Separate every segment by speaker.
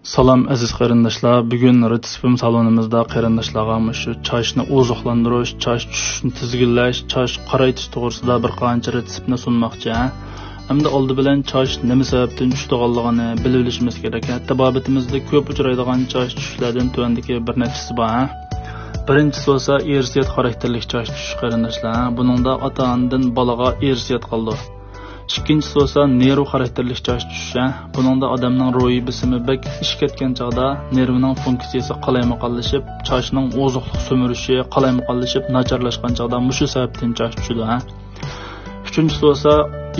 Speaker 1: Salam aziz qarindoshlar, bugun retseptim salonimizda qarindoshlarga shu chashni oziqlantirish, chash tushishni tizginlash, chash qaraytish to'g'risida bir qancha retseptni sunmoqchi. Hamda oldi bilan chash nima sababdan tushganligini bilib olishimiz kerak. Hatto babitimizda ko'p uchraydigan chash tushishlardan tuvandagi bir nechasi bor. Birinchisi bo'lsa irsiyat xarakterlik chash tushish qarindoshlar. Buningda ota-onadan bolaga irsiyat qildi. İkinchisi bo'lsa nerv xarakterli chash tushishi. Buningda odamning ro'yi bisimi bek ish ketgan chog'da nervining funksiyasi qalaymaqonlashib, chashning oziqlik so'mirishi qalaymaqonlashib, nacharlashgan chog'da mushu sababdan chash tushadi. Uchinchisi bo'lsa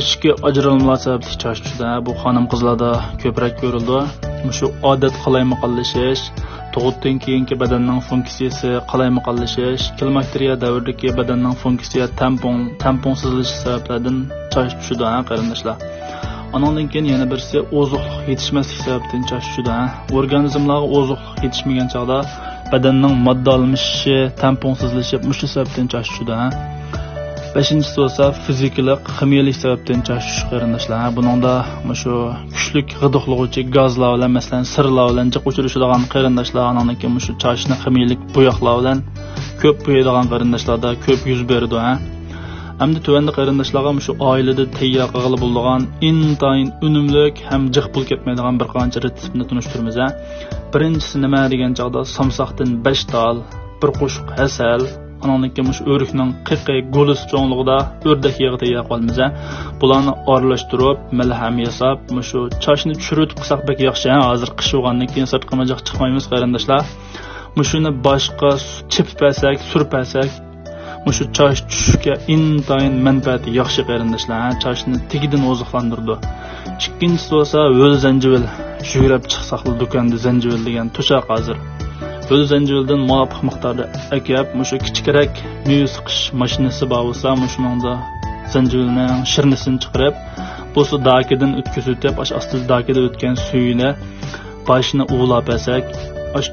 Speaker 1: ichki ajralmalar sababli chash tushadi. Bu xonim qizlarda ko'proq ko'rildi. Mushu odat qalaymaqonlashish, tug'utdan keyingi badanning funksiyasi qalaymaqonlashish, klimakteriya davridagi badanning funksiya tampon sizilishi sabablardan chash tushadi qarindoshlar. Ondan keyin yana birisi oziqlik yetishmaslik sababdan chash tushadi. Organizmlarga oziqlik yetishmagan chog'da badanning modda almashishi, tampon sizilishi mushu sababdan chash tushadi. Beshinchisi bo'lsa fizikalik, ximiyalik sababdan chash tushish qarindoshlar. Buningda shu kuchlik g'idiqlovchi gazlar bilan, masalan, sirlar bilan jiq uchrashadigan qarindoshlar, ondan keyin shu chashni ximiyalik bo'yoqlar bilan ko'p bo'yadigan qarindoshlarda ko'p yuz beradi. Hamda tuvanda qarindoshlarga shu oilada tayyor qilib bo'lgan intayin unumlik ham jiq pul ketmaydigan bir qancha retseptni tunishtiramiz. Birinchisi nima degan chog'da samsoqdan 5 tal, bir qo'shiq asal, ondan keyin shu o'rikning qiqi go'lis cho'ngligida o'rdak yog'i tayyor qilamiz. Bularni aralashtirib, malham yasab, shu chashni tushirib qilsak bek yaxshi. Hozir qish bo'lgandan keyin sirtqa majaq chiqmaymiz qarindoshlar. Shuni boshqa chippasak, surpasak, shu chash tushishga intayin manfaati yaxshi qarindoshlar. Chashni tegidan oziqlantirdi. Ikkinchisi bo'lsa o'l zanjivil. Yurib chiqsaq do'konda zanjivil degan to'shaq hozir. O'l zanjivildan muvofiq miqdorda akab, shu kichikroq meva siqish mashinasi bor bo'lsa, shuningda zanjivilning shirnisini chiqarib, bu suv dakidan o'tkazib, ostida dakida o'tgan suyini boshini uvlab olsak,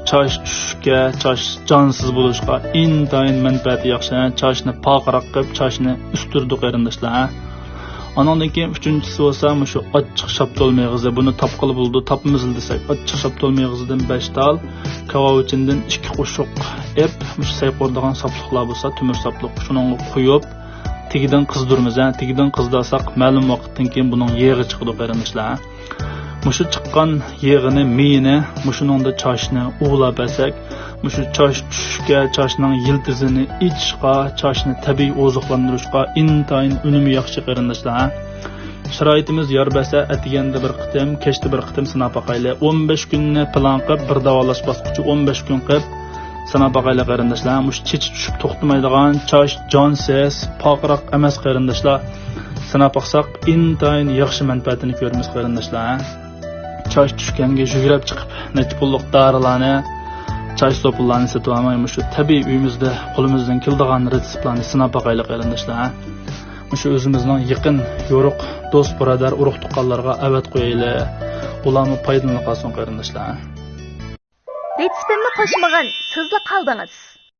Speaker 1: chash tushishga, chash jonsiz bo'lishga intayin manfaati yaxshi. Chashni paqroq qilib, chashni ustirdi qarindoshlar. Ondan keyin uchinchisi bo'lsa, shu ochiq shaptol meg'izi. Buni topqili bo'ldi, topmiz desak, ochiq shaptol meg'izidan 5 tal, kavovichindan 2 qo'shiq ep, shu sayqordigan sapliqlar bo'lsa, tumir sapliq, shuni qo'yib, tegidan qizdiramiz. Tegidan qizdarsak, ma'lum vaqtdan keyin buning yog'i chiqadi qarindoshlar. Mushu chiqqan yog'ini, miyini, shuningda chashni uvlab olsak, shu chash tushishga, chashning yiltizini ichishga, chashni tabiiy oziqlantirishga intayin unumi yaxshi qarindoshlar. Sharoitimiz yor bersa, atiganda bir qitim, kechda bir qitim sinab boqaylik. 15 kunni plan qilib, bir davolash bosqichi 15 kun qilib sinab boqaylik qarindoshlar. Mush chechi tushib to'xtamaydigan chash jonsiz, paqroq emas qarindoshlar. Sinab boqsak, intayin yaxshi manfaatini ko'ramiz qarindoshlar. Chash tushganga yugurib chiqib, nech pullik dorilarni, chash so'plarni sotib olmaymiz. Shu tabiiy uyimizda qo'limizdan keladigan retseptlarni sinab boqaylik qarindoshlar. Shu o'zimizning yaqin, yo'ruq, do'st, birodar, urug' tuqqanlarga avat qo'yaylik. Ularni foydalanib qolsin qarindoshlar.
Speaker 2: Retseptimni qo'shmagan, sizlar qaldingiz.